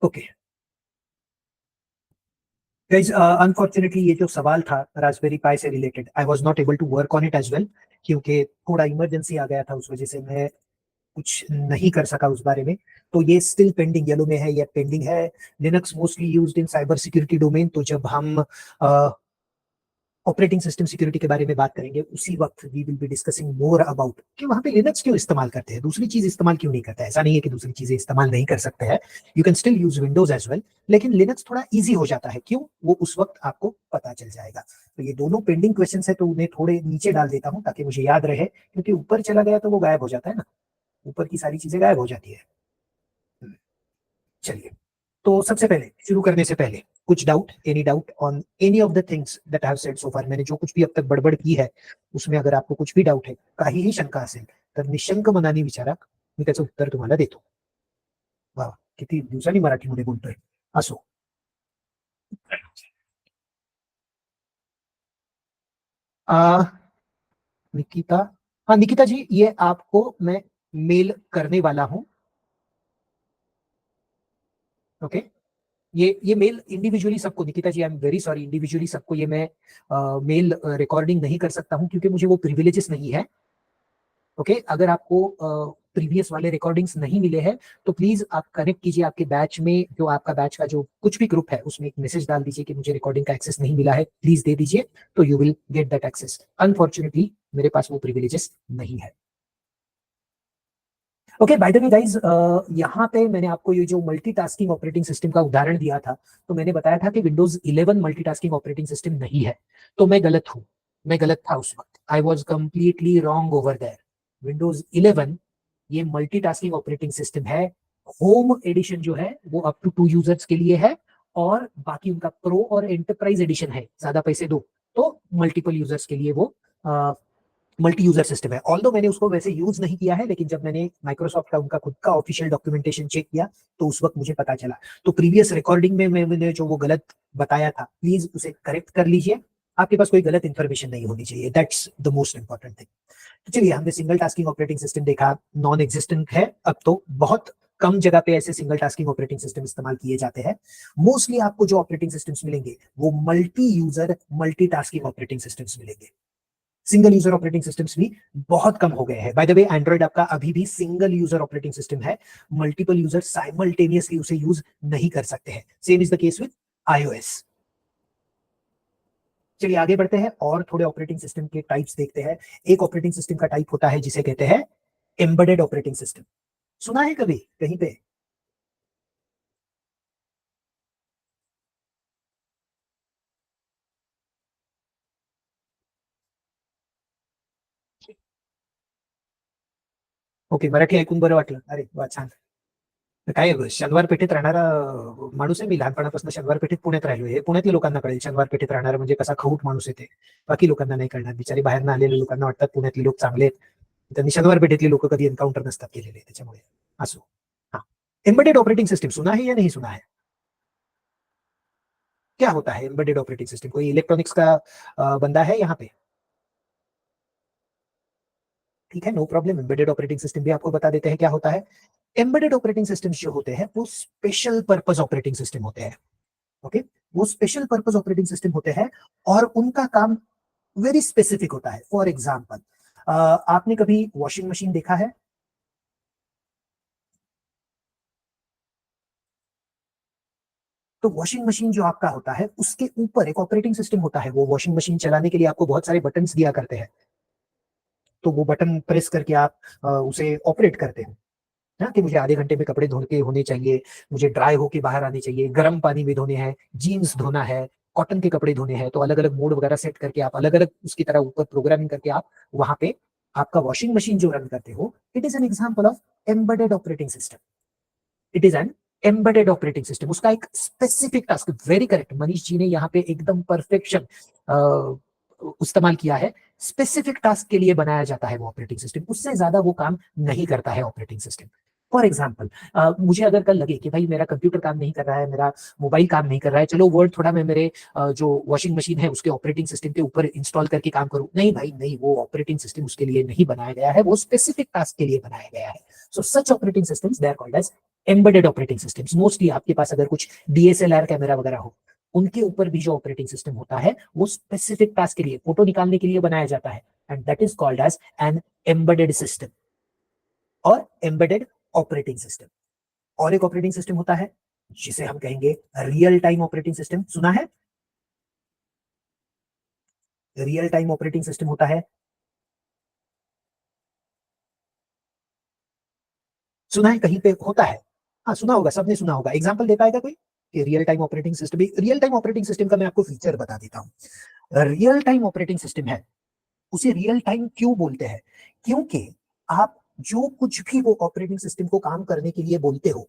Okay guys, unfortunately ये जो सवाल था रास्पबेरी पाई से related, I was not able to work on it as well, क्योंकि थोड़ा इमरजेंसी आ गया था, उस वजह से मैं कुछ नहीं कर सका उस बारे में। तो ये स्टिल पेंडिंग, येलो में है, ये पेंडिंग है। Linux mostly used in cyber security domain, तो जब हम ऑपरेटिंग सिस्टम सिक्योरिटी के बारे में बात करेंगे उसी वक्त we will be discussing more about कि वहां पे लिनक्स क्यों इस्तेमाल करते हैं, दूसरी चीज इस्तेमाल क्यों नहीं करते हैं। ऐसा नहीं है कि दूसरी चीजें इस्तेमाल नहीं कर सकते हैं, you can still use Windows as well, लेकिन लिनक्स थोड़ा इजी हो जाता है। क्यों, वो उस वक्त आपको पता चल जाएगा। तो ये दोनों पेंडिंग क्वेश्चन है, तो उन्हें थोड़े नीचे डाल देता हूँ ताकि मुझे याद रहे, क्योंकि ऊपर चला गया तो वो गायब हो जाता है ना, ऊपर की सारी चीजें गायब हो जाती है। चलिए, तो सबसे पहले शुरू करने से पहले कुछ doubt, any doubt on any of the things that I have said so far. मैंने जो कुछ भी अब तक बडबड की है उसमें अगर आपको कुछ भी डाऊट आहे, काहीही शंका असेल तर निशंक मनाने विचारा, मी त्याचं उत्तर तुम्हाला देतो. वा, किती दिवसांनी मराठीमध्ये बोलतोय. असो. निकिता, हाँ निकिता जी, ये आपको मैं मेल करने वाला हूं. ओके, ये मेल इंडिविजुअली सबको, Nikita ji I am very sorry, individually सबको ये मैं मेल रिकॉर्डिंग नहीं कर सकता हूं, क्योंकि मुझे वो प्रिविलेजेस नहीं है. ओके, अगर आपको प्रीवियस वाले रिकॉर्डिंग्स नहीं मिले हैं तो प्लीज आप कनेक्ट कीजिए आपके बैच में, जो आपका बैच का जो कुछ भी ग्रुप है उसमें एक मैसेज डाल दीजिए कि मुझे रिकॉर्डिंग का एक्सेस नहीं मिला है, प्लीज दे दीजिए, तो you will get that access. Unfortunately मेरे पास वो प्रिविलेजेस नहीं है. Okay, by the way guys, यहाँ पे मैंने आपको ये जो मल्टीटास्किंग ऑपरेटिंग सिस्टम का उदाहरण दिया था, तो मैंने बताया था कि विंडोज 11 मल्टीटास्किंग ऑपरेटिंग सिस्टम नहीं है. तो मैं गलत हूँ, मैं गलत था उस वक्त. I was completely wrong over there. Windows 11 ये मल्टीटास्किंग ऑपरेटिंग सिस्टम है. होम एडिशन जो है वो अप टू 2 यूजर्स के लिए है, और बाकी उनका प्रो और एंटरप्राइज एडिशन है, ज्यादा पैसे दो तो मल्टीपल यूजर्स के लिए वो मल्टी यूजर सिस्टम है. ऑल्दो मैंने उसको वैसे यूज नहीं किया है, लेकिन जब मैंने माइक्रोसॉफ्ट का उनका खुद का ऑफिशियल डॉक्यूमेंटेशन चेक किया तो उस वक्त मुझे पता चला. तो प्रीवियस रिकॉर्डिंग में मैंने जो वो गलत बताया था, प्लीज उसे करेक्ट कर लीजिए. आपके पास कोई गलत इंफॉर्मेशन नहीं होनी चाहिए, that's the most important thing. तो चलिए, हमने सिंगल टास्किंग ऑपरेटिंग सिस्टम देखा, नॉन एग्जिस्टेंट है. अब तो बहुत कम जगह पे ऐसे सिंगल टास्किंग ऑपरेटिंग सिस्टम इस्तेमाल किए जाते हैं. मोस्टली आपको जो ऑपरेटिंग सिस्टम्स मिलेंगे वो multi user multi tasking operating systems मिलेंगे. सिंगल यूजर ऑपरेटिंग सिस्टम्स भी बहुत कम हो गए हैं. बाय द वे, एंड्रॉइड आपका अभी भी सिंगल यूजर ऑपरेटिंग सिस्टम है. मल्टीपल यूजर साइमल्टेनियसली उसे यूज नहीं कर सकते हैं. Same is the case with iOS. चलिए आगे बढ़ते हैं और थोड़े ऑपरेटिंग सिस्टम के टाइप्स देखते हैं. एक ऑपरेटिंग सिस्टम का टाइप होता है जिसे कहते हैं एम्बेडेड ऑपरेटिंग सिस्टम. सुना है कभी कहीं पे? ओके, मराठी ऐकून बरं वाटलं. अरे वा, छान. काय शनिवार पेठेत राहणारा माणूस आहे मी. लहानपणापासून शनिवार पेठेत पुण्यात राहिलो. हे पुण्यातल्या लोकांना कळेल शनिवार पेठेत राहणारा म्हणजे कसा खवूट माणूस येते. बाकी लोकांना नाही कळणार. बिचारी बाहेरनं आलेल्या लोकांना वाटतात पुण्यातले लोक चांगले आहेत. त्यांनी शनिवार पेठेतली लोक कधी एन्काउंटर नसतात केलेले, त्याच्यामुळे असो. हाँ, एम्बेडेड ऑपरेटिंग सिस्टम सुना है या नहीं सुना है? क्या होता है एम्बेडेड ऑपरेटिंग सिस्टम? कोई इलेक्ट्रॉनिक्स का बंदा है यहाँ पे? ठीक है, no problem. Embedded operating system भी आपको बता देते हैं क्या होता है. एम्बेडेड ऑपरेटिंग सिस्टम जो होते हैं वो स्पेशल पर्पज ऑपरेटिंग सिस्टम होते हैं. ओके, वो स्पेशल पर्पज ऑपरेटिंग सिस्टम होते हैं और उनका काम वेरी स्पेसिफिक होता है. फॉर एग्जाम्पल, आपने कभी वॉशिंग मशीन देखा है? तो वॉशिंग मशीन जो आपका होता है उसके ऊपर एक ऑपरेटिंग सिस्टम होता है. वो वॉशिंग मशीन चलाने के लिए आपको बहुत सारे बटन्स दिया करते हैं. तो वो बटन प्रेस करके आप उसे ऑपरेट करते हैं. हाँ, कि मुझे आधे घंटे में कपड़े धो के होने चाहिए, मुझे ड्राई होके बाहर आने चाहिए, गर्म पानी में धोने हैं, जीन्स धोना है, कॉटन के कपड़े धोने हैं, तो अलग अलग मोड वगैरह सेट करके आप अलग अलग उसकी तरह ऊपर प्रोग्रामिंग करके आप वहां पे आपका वॉशिंग मशीन जो रन करते हो, it is an example of embedded operating system. It is an embedded operating system. उसका एक specific task, very correct Manish ji ने यहाँ पे एकदम परफेक्शन इस्तेमाल किया है. स्पेसिफिक टास्क के लिए बनाया जाता है वो ऑपरेटिंग सिस्टम, उससे ज्यादा वो काम नहीं करता है ऑपरेटिंग सिस्टम. फॉर एग्जाम्पल, मुझे अगर कल लगे कि भाई मेरा कंप्यूटर काम नहीं कर रहा है, मेरा मोबाइल काम नहीं कर रहा है, चलो वर्ड थोड़ा मैं मेरे जो वॉशिंग मशीन है उसके ऑपरेटिंग सिस्टम के ऊपर इंस्टॉल करके काम करूं, नहीं भाई नहीं, वो ऑपरेटिंग सिस्टम उसके लिए नहीं बनाया गया है, वो स्पेसिफिक टास्क के लिए बनाया गया है. So such operating systems they are called as embedded operating systems, mostly आपके पास अगर कुछ डीएसएलआर कैमरा वगैरह हो, उनके ऊपर भी जो ऑपरेटिंग सिस्टम होता है वो स्पेसिफिक टास्क के लिए, फोटो निकालने के लिए बनाया जाता है, and that is called as an embedded system और एम्बेडेड ऑपरेटिंग सिस्टम। और एक ऑपरेटिंग सिस्टम होता है जिसे हम कहेंगे रियल टाइम ऑपरेटिंग सिस्टम। सुना है? रियल टाइम ऑपरेटिंग सिस्टम होता है, सुना है कहीं पे होता है? हाँ सुना होगा, सबने सुना होगा। एग्जांपल दे पाएगा कोई कि real time operating system? Real time operating system का मैं आपको फीचर बता देता हूँ। रियल टाइम ऑपरेटिंग सिस्टम है, उसे रियल टाइम क्यों बोलते हैं? क्योंकि आप जो कुछ भी वो ऑपरेटिंग सिस्टम को काम करने के लिए बोलते हो,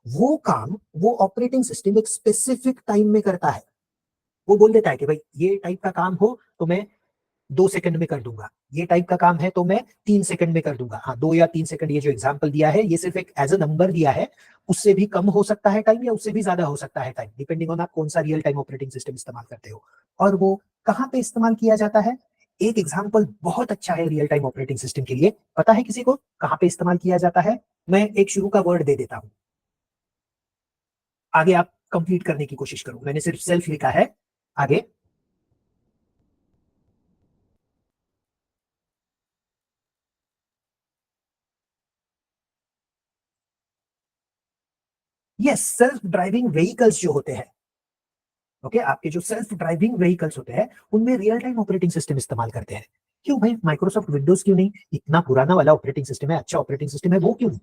वो काम वो ऑपरेटिंग सिस्टम एक स्पेसिफिक टाइम में करता है। वो बोल देता है कि भाई ये टाइप का काम हो तो मैं 2 सेकंड में कर दूंगा, ये टाइप का काम है तो मैं 3 सेकंड में कर दूंगा। हाँ, 2 या 3 सेकंड, ये जो एग्जाम्पल दिया है ये सिर्फ एक एज अ नंबर दिया है, उससे भी कम हो सकता है टाइम या उससे भी ज्यादा हो सकता है टाइम, डिपेंडिंग ऑन आप कौन सा रियल टाइम ऑपरेटिंग सिस्टम इस्तेमाल करते हो और वो कहाँ पे इस्तेमाल किया जाता है। एक एग्जाम्पल बहुत अच्छा है रियल टाइम ऑपरेटिंग सिस्टम के लिए, पता है किसी को कहाँ पे इस्तेमाल किया जाता है? मैं एक शुरू का वर्ड दे देता हूं, आगे आप कंप्लीट करने की कोशिश करो, मैंने सिर्फ सेल्फ लिखा है, आगे। यस, सेल्फ ड्राइविंग व्हीकल्स जो होते हैं, ओके, आपके जो सेल्फ ड्राइविंग व्हीकल्स होते हैं उनमें रियल टाइम ऑपरेटिंग सिस्टम इस्तेमाल करते हैं। क्यों भाई, माइक्रोसॉफ्ट विंडोज क्यों नहीं? इतना पुराना वाला ऑपरेटिंग सिस्टम है, अच्छा ऑपरेटिंग सिस्टम है, वो क्यों नहीं?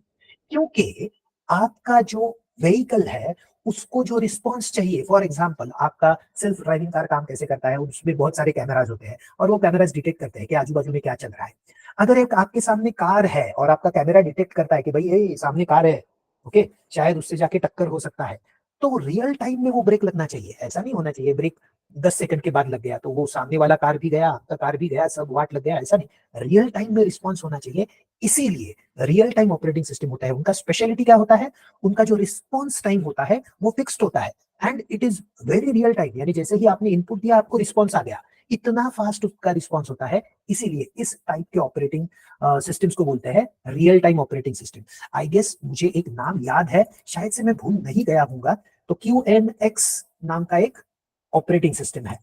क्योंकि आपका जो व्हीकल है उसको जो रिस्पॉन्स चाहिए, फॉर एग्जाम्पल आपका सेल्फ ड्राइविंग कार काम कैसे करता है, उसमें बहुत सारे कैमराज होते हैं और वो कैमराज डिटेक्ट करते हैं कि आजू बाजू में क्या चल रहा है। अगर एक आपके सामने कार है और आपका कैमरा डिटेक्ट करता है कि भाई ये सामने कार है, ओके, शायद उससे जाके टक्कर हो सकता है, तो रियल टाइम में वो ब्रेक लगना चाहिए। ऐसा नहीं होना चाहिए ब्रेक 10 सेकंड के बाद लग गया तो वो सामने वाला कार भी गया, आपका कार भी गया, सब वाट लग गया, ऐसा नहीं, रियल टाइम में रिस्पॉन्स होना चाहिए। इसीलिए रियल टाइम ऑपरेटिंग सिस्टम होता है, उनका स्पेशलिटी क्या होता है? उनका जो रिस्पॉन्स टाइम होता है वो फिक्स्ड होता है, and it is very real time, यानी जैसे ही आपने इनपुट दिया आपको रिस्पॉन्स आ गया, इतना फास्ट उसका रिस्पॉन्स होता है। इसीलिए इस टाइप के ऑपरेटिंग सिस्टम्स को बोलते हैं real time operating system. I guess मुझे एक नाम याद है, शायद से मैं भूल नहीं गया हूँ, तो QNX नाम का एक ऑपरेटिंग सिस्टम है।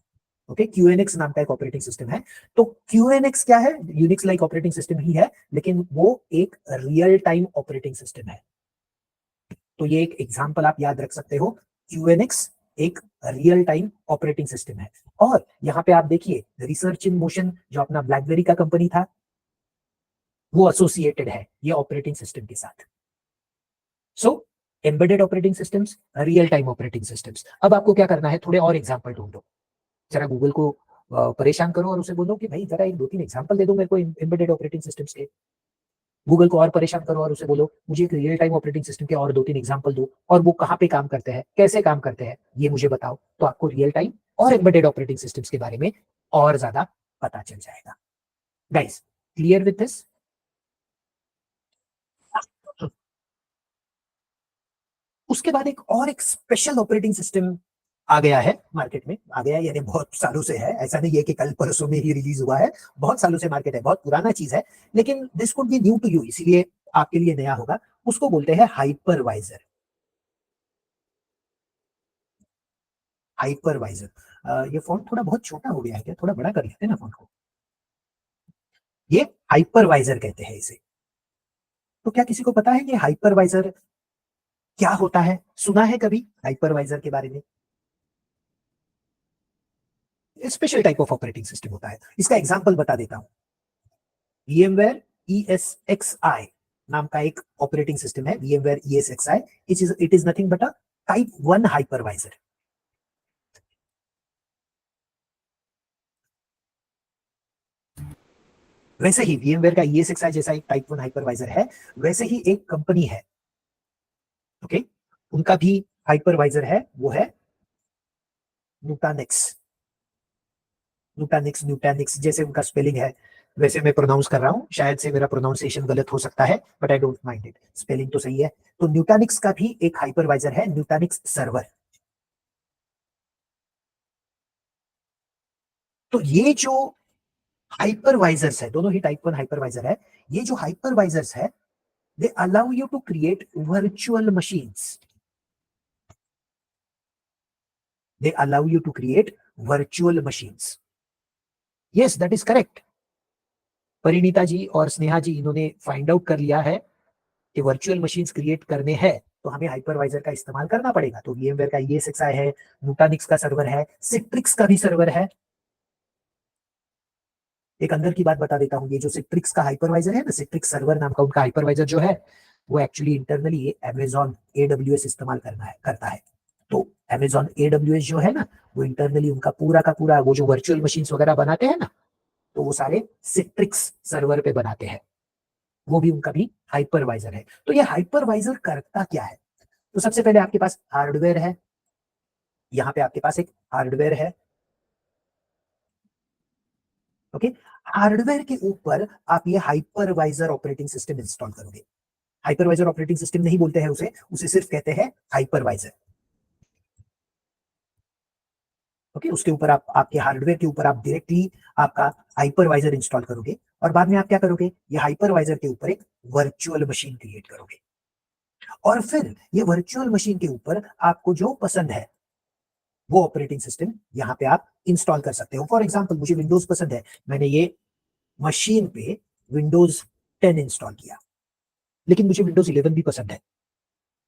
ओके, QNX नाम का एक ऑपरेटिंग सिस्टम है। तो QNX क्या है? यूनिक्स लाइक ऑपरेटिंग सिस्टम ही है, लेकिन वो एक रियल टाइम ऑपरेटिंग सिस्टम है। तो ये एक एग्जांपल आप याद रख सकते हो, QNX एक रियल टाइम ऑपरेटिंग सिस्टम है। और यहाँ पे आप देखिए रिसर्च इन मोशन जो अपना ब्लैकबेरी का कंपनी था, वो एसोसिएटेड है ये ऑपरेटिंग सिस्टम के साथ। So embedded operating systems, real time operating systems. अब आपको क्या करना है, थोड़े और एग्जांपल ढूंढो, जरा गूगल को परेशान करो और उसे बोलो कि भाई जरा एक दो तीन एग्जांपल दे दो मेरे को एम्बेडेड ऑपरेटिंग सिस्टम्स के। गूगल को और परेशान करो और उसे बोलो मुझे एक रियल टाइम ऑपरेटिंग सिस्टम के और दो तीन एग्जांपल दो, और वो कहाँ पे काम करते हैं, कैसे काम करते हैं, ये मुझे बताओ, तो आपको रियल टाइम और एम्बेडेड ऑपरेटिंग सिस्टम्स के बारे में और ज्यादा पता चल जाएगा। Guys, clear with this? उसके बाद एक स्पेशल ऑपरेटिंग सिस्टम आ गया है मार्केट में, आ गया यानी बहुत सालों से है, ऐसा नहीं है कि कल परसों में ही रिलीज हुआ है, बहुत सालों से मार्केट है, बहुत पुराना चीज है, लेकिन this could be new to you, इसीलिए आपके लिए नया होगा। उसको बोलते हैं हाइपरवाइजर। हाइपरवाइजर, ये फॉन्ट थोड़ा बहुत छोटा हो गया है क्या? थोड़ा बड़ा कर लेते हैं ना फॉन्ट को। ये हाइपरवाइजर कहते हैं इसे। तो क्या किसी को पता है ये हाइपरवाइजर क्या होता है? सुना है कभी हाइपरवाइजर के बारे में? Special type of operating system होता है, इसका एग्जांपल बता देता हूं। VMware ESXi नाम का एक ऑपरेटिंग सिस्टम है, VMware ESXi। It is nothing but a type 1 hypervisor. वैसे ही VMware का ESXi जैसा एक टाइप 1 हाइपरवाइजर है, वैसे ही एक कंपनी है, ओके, उनका भी हाइपरवाइजर है, वो है न्यूटानिक्स। न्यूटानिक्स, न्यूटानिक्स जैसे उनका स्पेलिंग है वैसे मैं प्रोनाउंस कर रहा हूं, शायद से मेरा प्रोनाउंसिएशन गलत हो सकता है, but I don't mind it, spelling तो सही है। तो न्यूटानिक्स का भी एक हाइपरवाइजर है, न्यूटानिक्स सर्वर। तो ये जो हाइपरवाइजर्स है, दोनों ही टाइप 1 हाइपरवाइजर है, ये जो हाइपरवाइजर्स है They allow you to create virtual machines. They allow you to create virtual machines. Yes, that is correct. Parineeta जी और स्नेहा जी इन्होंने फाइंड आउट कर लिया है कि वर्चुअल मशीन्स क्रिएट करने हैं तो हमें हाइपरवाइजर का इस्तेमाल करना पड़ेगा। तो VMware का ESXi है, Nutanix का सर्वर है, Citrix का भी सर्वर है। एक अंदर की बात बता देता हूँ, ये जो Citrix का हाइपरवाइजर है ना, Citrix सर्वर नाम का उनका हाइपरवाइजर जो है वो एक्चुअली इंटरनली Amazon AWS इस्तेमाल करता है। तो Amazon AWS जो है ना वो इंटरनली उनका पूरा का पूरा वो जो वर्चुअल मशीन्स वगैरह बनाते हैं ना, तो वो सारे Citrix सर्वर पे बनाते हैं। वो भी उनका भी हाइपरवाइजर है। तो ये हाइपरवाइजर करता क्या है? तो सबसे पहले आपके पास हार्डवेयर है, यहाँ पे आपके पास एक हार्डवेयर है, ओके। हार्डवेयर के ऊपर आप ये हाइपरवाइजर ऑपरेटिंग सिस्टम इंस्टॉल करोगे। हाइपरवाइजर ऑपरेटिंग सिस्टम नहीं बोलते हैं उसे, उसे सिर्फ कहते हैं हाइपरवाइजर, ओके। उसके ऊपर आप आपके हार्डवेयर के ऊपर आप डायरेक्टली आपका हाइपरवाइजर इंस्टॉल करोगे और बाद में आप क्या करोगे, ये हाइपरवाइजर के ऊपर एक वर्चुअल मशीन क्रिएट करोगे और फिर ये वर्चुअल मशीन के ऊपर आपको जो पसंद है वो ऑपरेटिंग सिस्टम यहाँ पे आप इंस्टॉल कर सकते हो। फॉर एग्जांपल मुझे विंडोज पसंद है, मैंने ये मशीन पे विंडोज 10 इंस्टॉल किया, लेकिन मुझे विंडोज 11 भी पसंद है,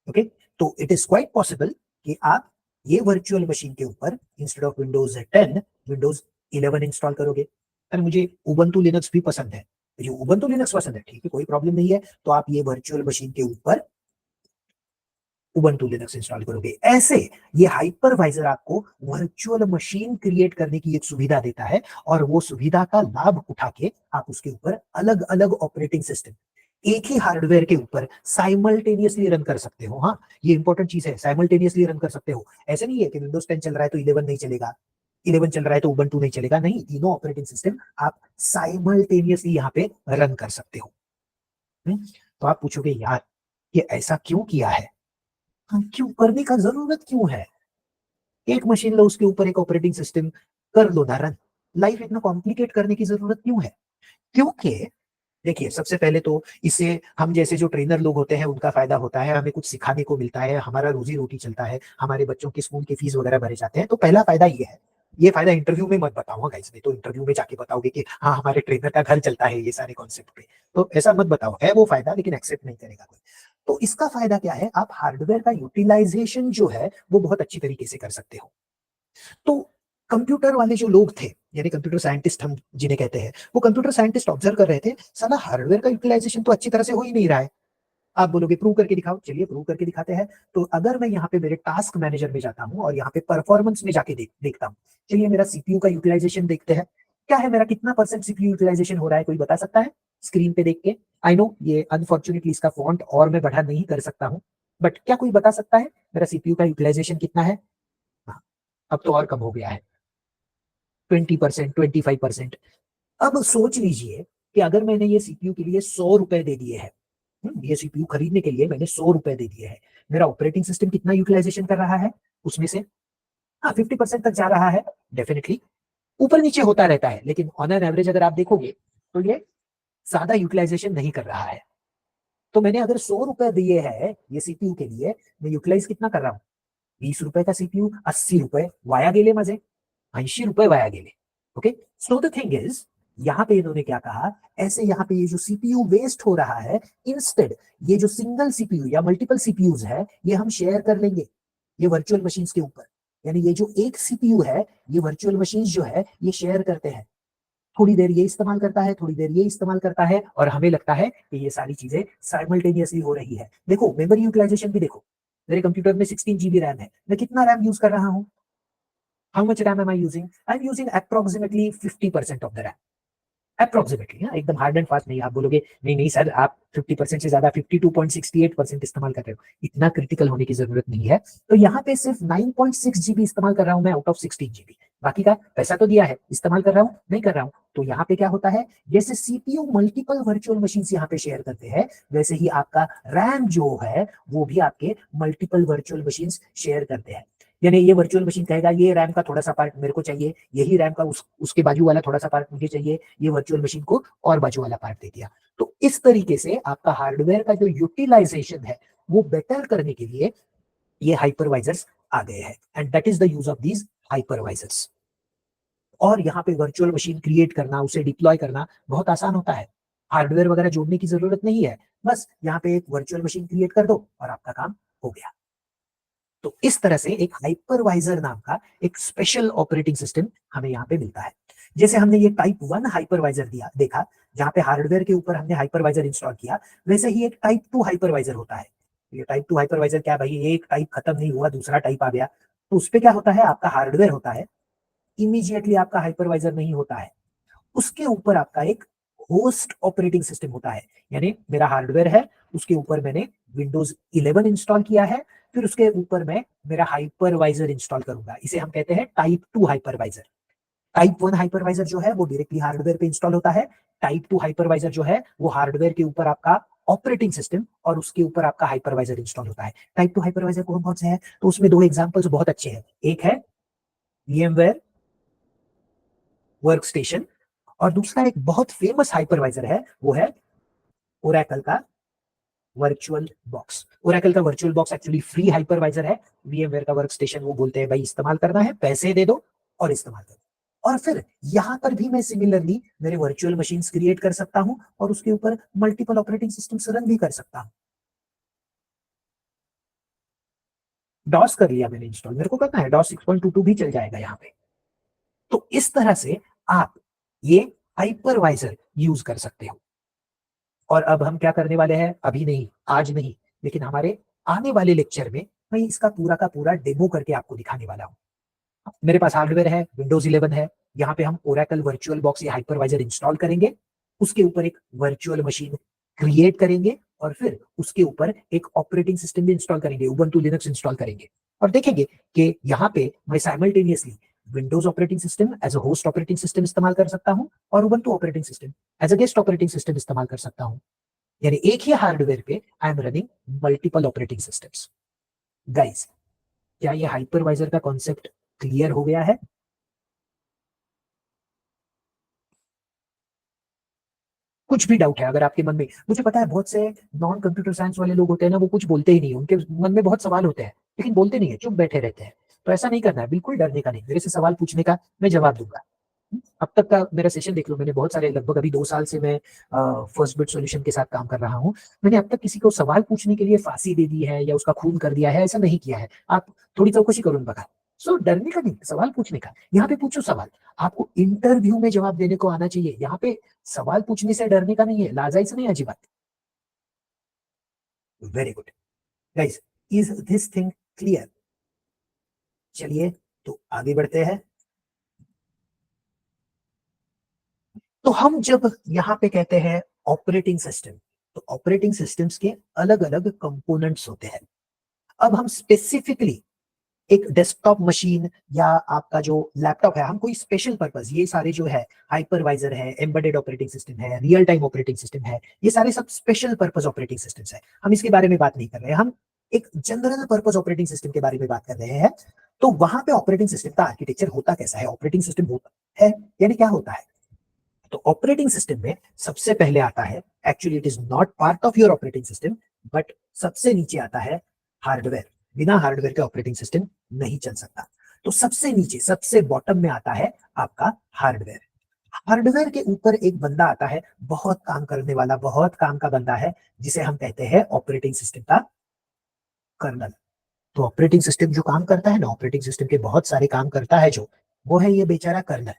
ओके। तो इट इज क्वाइट पॉसिबल कि आप ये वर्चुअल मशीन के ऊपर instead of Windows 10 Windows 11 install करोगे। और मुझे उबंटू लिनक्स भी पसंद है, मुझे उबंटू लिनक्स पसंद है, ठीक है, कोई प्रॉब्लम नहीं है। तो आप ये वर्चुअल मशीन के ऊपर उबंटू लिनक्स इंस्टॉल करोगे। ऐसे ये हाइपरवाइजर आपको वर्चुअल मशीन क्रिएट करने की एक सुविधा देता है और वो सुविधा का लाभ उठा के आप उसके ऊपर अलग अलग ऑपरेटिंग सिस्टम एक ही हार्डवेयर के ऊपर साइमल्टेनियसली रन कर सकते हो। हाँ, ये इंपॉर्टेंट चीज है, साइमल्टेनियसली रन कर सकते हो। ऐसे नहीं है कि विंडोज 10 चल रहा है तो 11 नहीं चलेगा, 11 चल रहा है तो उबंटू नहीं चलेगा, नहीं, तीनों ऑपरेटिंग सिस्टम आप साइमल्टेनियसली यहाँ पे रन कर सकते हो। तो आप पूछोगे यार ये ऐसा क्यों किया है, क्यों करने का जरूरत क्यों है? एक मशीन लो, उसके ऊपर एक ऑपरेटिंग सिस्टम कर लो ना रन, लाइफ इतना कॉम्प्लिकेट करने की जरूरत क्यों है? क्योंकि देखिए, सबसे पहले तो इससे हम जैसे जो ट्रेनर लोग होते हैं उनका फायदा होता है, हमें कुछ सिखाने को मिलता है, हमारा रोजी रोटी चलता है, हमारे बच्चों के स्कूल की फीस वगैरह भरे जाते हैं। तो पहला फायदा ये है। ये फायदा इंटरव्यू में मत बताओ गाइस, नहीं तो इंटरव्यू में जाके बताओगे कि हाँ हमारे ट्रेनर का घर चलता है ये सारे कॉन्सेप्ट पे, तो ऐसा मत बताओ, है वो फायदा लेकिन एक्सेप्ट नहीं करेगा कोई। तो इसका फायदा क्या है, आप हार्डवेयर का यूटिलाइजेशन जो है वो बहुत अच्छी तरीके से कर सकते हो। तो कंप्यूटर वाले जो लोग थे, यानी कंप्यूटर साइंटिस्ट हम जिन्हें कहते हैं, वो कंप्यूटर साइंटिस्ट ऑब्जर्व कर रहे थे, साला हार्डवेयर का यूटिलाइजेशन तो अच्छी तरह से हो ही नहीं रहा है। आप बोलोगे प्रूव करके दिखाओ, चलिए प्रूव करके दिखाते हैं। तो अगर मैं यहाँ पे मेरे टास्क मैनेजर में जाता हूँ और यहाँ पे परफॉर्मेंस में जाके देखता हूँ, चलिए मेरा सीपीयू का यूटिलाइजेशन देखते हैं, क्या है मेरा, कितना परसेंट सीपीयू यूटिलाइजेशन हो रहा है, कोई बता सकता है स्क्रीन पे देख के? आई नो ये अनफॉर्चुनेटली इसका फॉन्ट और मैं बढ़ा नहीं कर सकता हूँ, बट क्या कोई बता सकता है मेरा सीपीयू का यूटिलाइजेशन कितना है? हाँ, अब तो और कम हो गया है, 20%, 25%। अब सोच लीजिए कि अगर मैंने ये सीपीयू के लिए 100 रुपए दे दिए हैं, ये सीपीयू खरीदने के लिए मैंने 100 रुपए दे दिए हैं, मेरा ऑपरेटिंग सिस्टम कितना यूटिलाइजेशन कर रहा है उसमें से? हाँ, 50% तक जा रहा है। डेफिनेटली ऊपर नीचे होता रहता है, लेकिन ऑन एन एवरेज अगर आप देखोगे तो ये ज्यादा यूटिलाइजेशन नहीं कर रहा है। तो मैंने अगर 100 रुपए दिए हैं ये सीपीयू के लिए, मैं यूटिलाइज कितना कर रहा हूँ? 20 रुपए का सीपीयू, 80 रुपए वाया गेले मजे, 80 रुपए वाया गेले। Okay, so the thing is, यहाँ पे इन्होंने क्या कहा, ऐसे यहाँ पे ये जो सीपीयू वेस्ट हो रहा है, इंस्टेड ये जो सिंगल सीपीयू या मल्टीपल सीपीयूज है ये हम शेयर कर लेंगे ये वर्चुअल मशीन्स के ऊपर। यानी ये जो एक सीपीयू है, ये वर्चुअल मशीन्स जो है ये शेयर करते हैं, थोड़ी देर ये इस्तेमाल करता है, थोड़ी देर ये इस्तेमाल करता है, और हमें लगता है कि ये सारी चीजें साइमल्टेनियसली हो रही है। देखो मेमोरी यूटिलाइजेशन भी देखो, मेरे कंप्यूटर में 16 GB रैम है, मैं कितना रैम यूज कर रहा हूँ? How much RAM am I using? I am using approximately 50% of the RAM, approximately, एकदम हार्ड एंड फास्ट नहीं। आप बोलोगे नहीं नहीं सर आप 50% से ज्यादा 52.68% इस्तेमाल कर रहे हो, इतना क्रिटिकल होने की जरूरत नहीं है। तो यहाँ पे सिर्फ 9.6 GB इस्तेमाल कर रहा हूं मैं आउट ऑफ 16 GB, बाकी का पैसा तो दिया है, इस्तेमाल कर रहा हूँ नहीं कर रहा हूँ। तो यहाँ पे क्या होता है, जैसे सीपीयू मल्टीपल वर्चुअल मशीन यहाँ पे शेयर करते हैं, वैसे ही आपका रैम जो है वो भी आपके मल्टीपल वर्चुअल मशीन शेयर करते हैं। यानी ये वर्चुअल मशीन कहेगा ये रैम का थोड़ा सा पार्ट मेरे को चाहिए, यही रैम का उसके बाजू वाला थोड़ा सा पार्ट मुझे चाहिए, ये वर्चुअल मशीन को और बाजू वाला पार्ट दे दिया। तो इस तरीके से आपका हार्डवेयर का जो यूटिलाइजेशन है वो बेटर करने के लिए ये हाइपरवाइजर्स आ गए हैं, and that is the use of these hypervisors. और यहाँ पे वर्चुअल मशीन क्रिएट करना, उसे डिप्लॉय करना बहुत आसान होता है। हार्डवेयर वगैरह जोड़ने की जरूरत नहीं है, बस यहाँ पे एक वर्चुअल मशीन क्रिएट कर दो और आपका काम हो गया। तो इस तरह से एक हाइपरवाइजर नाम का एक स्पेशल ऑपरेटिंग सिस्टम हमें यहाँ पे मिलता है। जैसे हमने ये टाइप 1 हाइपरवाइजर दिया देखा, जहां पे हार्डवेयर के ऊपर हमने हाइपरवाइजर इंस्टॉल किया, वैसे ही एक टाइप 2 हाइपरवाइजर होता है। ये टाइप 2 हाइपरवाइजर क्या भाई, एक टाइप खत्म नहीं हुआ दूसरा टाइप आ गया। तो उसपे क्या होता है, आपका हार्डवेयर होता है, इमीडिएटली आपका हाइपरवाइजर नहीं होता है, उसके ऊपर आपका एक होस्ट ऑपरेटिंग सिस्टम होता है। यानी मेरा हार्डवेयर है, उसके ऊपर मैंने विंडोज 11 इंस्टॉल किया है, फिर उसके ऊपर मैं मेरा हाइपरवाइजर इंस्टॉल करूंगा, इसे हम कहते हैं टाइप 2 हाइपरवाइजर। टाइप 1 हाइपरवाइजर जो है वो डायरेक्टली हार्डवेयर पे इंस्टॉल होता है। टाइप 2 हाइपरवाइजर जो है वो हार्डवेयर के ऊपर आपका ऑपरेटिंग सिस्टम और उसके ऊपर आपका हाइपरवाइजर इंस्टॉल होता है। टाइप 2 हाइपरवाइजर कौन कौन से हैं, तो उसमें दो एग्जांपल्स बहुत अच्छे हैं। एक है VMware वर्क स्टेशन, और दूसरा एक बहुत फेमस हाइपरवाइजर है, वो है ओरेकल का वर्चुअल बॉक्स। ओरेकल का virtual box actually free hypervisor है। VMware का वर्क स्टेशन वो बोलते हैं भाई इस्तेमाल करना है, पैसे दे दो और इस्तेमाल करो। और फिर यहां पर भी मैं सिमिलरली मेरे वर्चुअल मशीन्स क्रिएट कर सकता हूं और उसके ऊपर मल्टीपल ऑपरेटिंग सिस्टम्स रन भी कर सकता हूं। डॉस कर लिया मैंने इंस्टॉल, मेरे को करना है डॉस 6.22 भी चल जाएगा यहाँ पे। तो इस तरह से आप ये हाइपरवाइजर यूज कर सकते हो। और अब हम क्या करने वाले हैं, अभी नहीं, आज नहीं, लेकिन हमारे आने वाले लेक्चर में मैं इसका पूरा का पूरा डेमो करके आपको दिखाने वाला हूँ। मेरे पास हार्डवेयर है, विंडोज 11 है, यहाँ पे हम ओरेकल वर्चुअल बॉक्स या हाइपरवाइजर इंस्टॉल करेंगे, उसके ऊपर एक वर्चुअल मशीन क्रिएट करेंगे और फिर उसके ऊपर एक ऑपरेटिंग सिस्टम भी इंस्टॉल करेंगे, उबंटू लिनक्स इंस्टॉल करेंगे, और देखेंगे कि यहाँ पे मैं simultaneously Windows operating system as a host operating system इस्तेमाल कर सकता हूँ और Ubuntu operating system as a guest operating system इस्तेमाल कर सकता हूँ। यानी एक ही हार्डवेयर पे I am running multiple operating systems. Guys, क्या ये हाइपरवाइजर का कॉन्सेप्ट क्लियर हो गया है? कुछ भी डाउट है अगर आपके मन में, मुझे पता है बहुत से नॉन कंप्यूटर साइंस वाले लोग होते हैं ना, वो कुछ बोलते ही नहीं, उनके मन में बहुत सवाल होते हैं लेकिन बोलते नहीं है, चुप बैठे रहते हैं। तो ऐसा नहीं करना है, बिल्कुल डरने का नहीं, मेरे से सवाल पूछने का, मैं जवाब दूंगा। अब तक का मेरा सेशन देख लो, मैंने बहुत सारे, लगभग अभी 2 साल से मैं फर्स्ट बिट सॉल्यूशन के साथ काम कर रहा हूँ। मैंने अब तक किसी को सवाल पूछने के लिए फांसी दे दी है या उसका खून कर दिया है, ऐसा नहीं किया है। आप थोड़ी चौकसी करो इन बता। सो डरने का नहीं, सवाल पूछने का, यहाँ पे पूछो सवाल। आपको इंटरव्यू में जवाब देने को आना चाहिए, यहाँ पे सवाल पूछने से डरने का नहीं है, लाजाई से नहीं, अजीब बात। Very good guys, is this thing clear? चलिए, तो आगे बढ़ते हैं। तो हम जब यहाँ पे कहते हैं ऑपरेटिंग सिस्टम, तो ऑपरेटिंग सिस्टम्स के अलग अलग कंपोनेंट्स होते हैं। अब हम स्पेसिफिकली एक डेस्कटॉप मशीन या आपका जो लैपटॉप है, हम कोई स्पेशल पर्पस, ये सारे जो है हाइपरवाइजर है, एम्बेडेड ऑपरेटिंग सिस्टम है, रियल टाइम ऑपरेटिंग सिस्टम है, ये सारे सब स्पेशल पर्पस ऑपरेटिंग सिस्टम्स है, हम इसके बारे में बात नहीं कर रहे हैं। हम एक जनरल पर्पस ऑपरेटिंग सिस्टम के बारे में बात कर रहे हैं। तो वहां पे ऑपरेटिंग सिस्टम का आर्किटेक्चर होता कैसा है, ऑपरेटिंग सिस्टम होता है यानी क्या होता है। तो ऑपरेटिंग सिस्टम में सबसे पहले आता है, actually it is not part of your operating system, but सबसे नीचे आता है हार्डवेयर। बिना हार्डवेयर के ऑपरेटिंग सिस्टम नहीं चल सकता। तो सबसे नीचे, सबसे बॉटम में आता है आपका हार्डवेयर। हार्डवेयर के ऊपर एक बंदा आता है, बहुत काम करने वाला, बहुत काम का बंदा है, जिसे हम कहते हैं ऑपरेटिंग सिस्टम का कर्नल। तो ऑपरेटिंग सिस्टम जो काम करता है ना, ऑपरेटिंग सिस्टम के बहुत सारे काम करता है जो, वो है ये बेचारा कर्नल।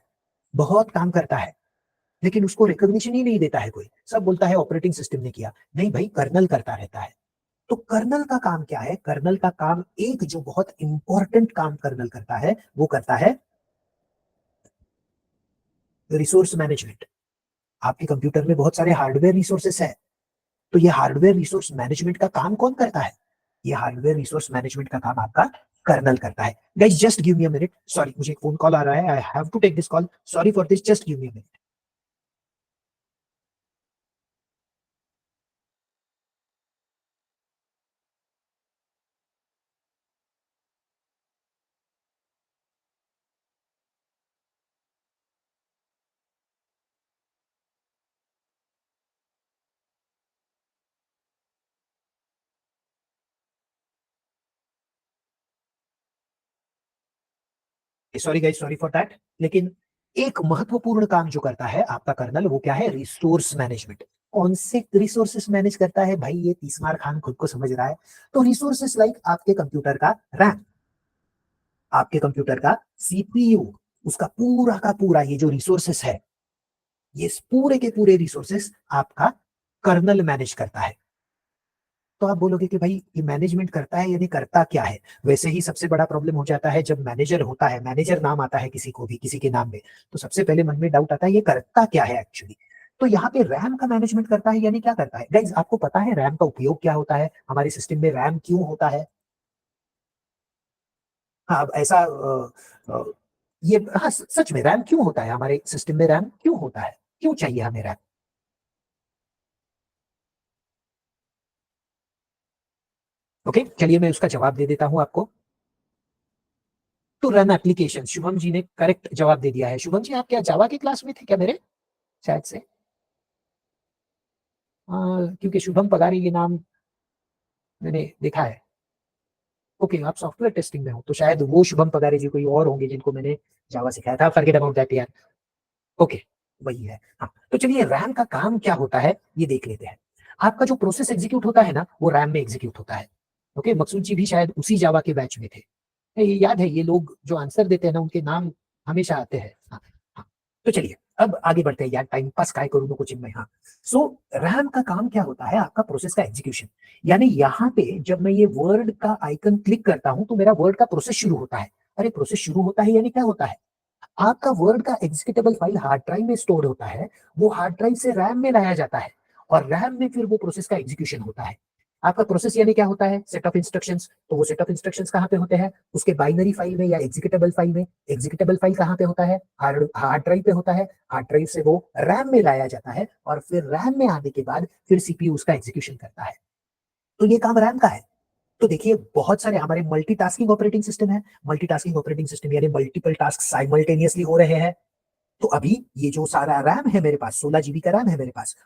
बहुत काम करता है लेकिन उसको रिकॉग्निशन ही नहीं देता है कोई, सब बोलता है ऑपरेटिंग सिस्टम ने किया, नहीं भाई, कर्नल करता रहता है। तो कर्नल का काम क्या है, कर्नल का काम, एक जो बहुत इंपॉर्टेंट काम कर्नल करता है, वो करता है रिसोर्स मैनेजमेंट। आपके कंप्यूटर में बहुत सारे हार्डवेयर रिसोर्सेस है, तो ये हार्डवेयर रिसोर्स मैनेजमेंट का काम कौन करता है, ये हार्डवेयर रिसोर्स मैनेजमेंट का काम आपका कर्नल करता है। Guys just give me a minute, sorry मुझे एक फोन कॉल आ रहा है, I have to take this call, sorry for this, just give me a minute. Sorry guys, sorry for that. लेकिन एक महत्वपूर्ण काम जो करता है आपका कर्नल, वो क्या है? Resource management. कौन से रिसोर्सेस मैनेज करता है भाई? ये तीसमार खान खुद को समझ रहा है। तो रिसोर्सेस लाइक आपके कंप्यूटर का रैम, आपके कंप्यूटर का सीपीयू, उसका पूरा का पूरा ये जो रिसोर्सेस है, ये पूरे के पूरे रिसोर्सेस आपका कर्नल मैनेज करता है। तो आप बोलोगे कि भाई ये मैनेजमेंट करता है यानी करता क्या है? वैसे ही सबसे बड़ा प्रॉब्लम हो जाता है जब मैनेजर होता है, मैनेजर नाम आता है किसी को भी, किसी के नाम में, तो सबसे पहले मन में डाउट आता है ये करता क्या है एक्चुअली। तो यहाँ पे रैम का मैनेजमेंट करता है यानी क्या करता है गाइज? आपको पता है रैम का उपयोग क्या होता है? हमारे सिस्टम में रैम क्यों होता है? हाँ, अब ऐसा ये हाँ, सच में रैम क्यों होता है? हमारे सिस्टम में रैम क्यों होता है? क्यों चाहिए हमें रैम? ओके, चलिए मैं उसका जवाब दे देता हूं आपको। To run application. Shubham ji ने करेक्ट जवाब दे दिया है। शुभम जी, आप क्या जावा की क्लास में थे क्या मेरे? शायद से। क्योंकि शुभम पगारी ये नाम मैंने देखा है। ओके, आप सॉफ्टवेयर टेस्टिंग में हो तो शायद वो शुभम पगारी जी कोई और होंगे जिनको मैंने जावा सिखाया था। फॉरगेट अबाउट दैट यार। ओके, वही है। हाँ, तो चलिए रैम का काम क्या होता है ये देख लेते हैं। आपका जो प्रोसेस एग्जीक्यूट होता है ना, वो रैम में एग्जीक्यूट होता है। ओके, मकसूद जी भी शायद उसी जावा के बैच में थे। ये याद है, ये लोग जो आंसर देते हैं ना उनके नाम हमेशा आते हैं। हाँ। हाँ, तो चलिए अब आगे बढ़ते हैं यार, टाइम पास काय करूँ मैं कुछ इनमें। हाँ, सो रैम का काम क्या होता है? आपका प्रोसेस का एग्जीक्यूशन। यानी यहाँ पे जब मैं ये वर्ड का आइकन क्लिक करता हूं तो मेरा वर्ड का प्रोसेस शुरू होता है। अरे प्रोसेस शुरू होता है यानी क्या होता है? आपका वर्ड का एग्जीक्यूटेबल फाइल हार्ड ड्राइव में स्टोर होता है, वो हार्ड ड्राइव से रैम में लाया जाता है, और रैम में फिर वो प्रोसेस का एग्जीक्यूशन होता है। आपका प्रोसेस यानी क्या होता है? Set of instructions. तो वो सेट ऑफ इंस्ट्रक्शंस कहाँ पे होते हैं? उसके बाइनरी फाइल में या एग्जीक्यूटेबल फाइल में। एग्जीक्यूटेबल फाइल कहाँ पे होता है? हार्ड हार्ड ड्राइव पे होता है। हार्ड ड्राइव से वो रैम में लाया जाता है, और फिर रैम में आने के बाद फिर सीपीयू उसका एग्जीक्यूशन करता है। तो ये काम रैम का है। तो देखिए बहुत सारे हमारे मल्टीटास्किंग ऑपरेटिंग सिस्टम है। मल्टीटास्किंग ऑपरेटिंग सिस्टम यानी मल्टीपल टास्क साइमल्टेनियसली हो रहे हैं। तो अभी ये जो सारा रैम है मेरे पास, 16 जीबी का रैम है मेरे पास,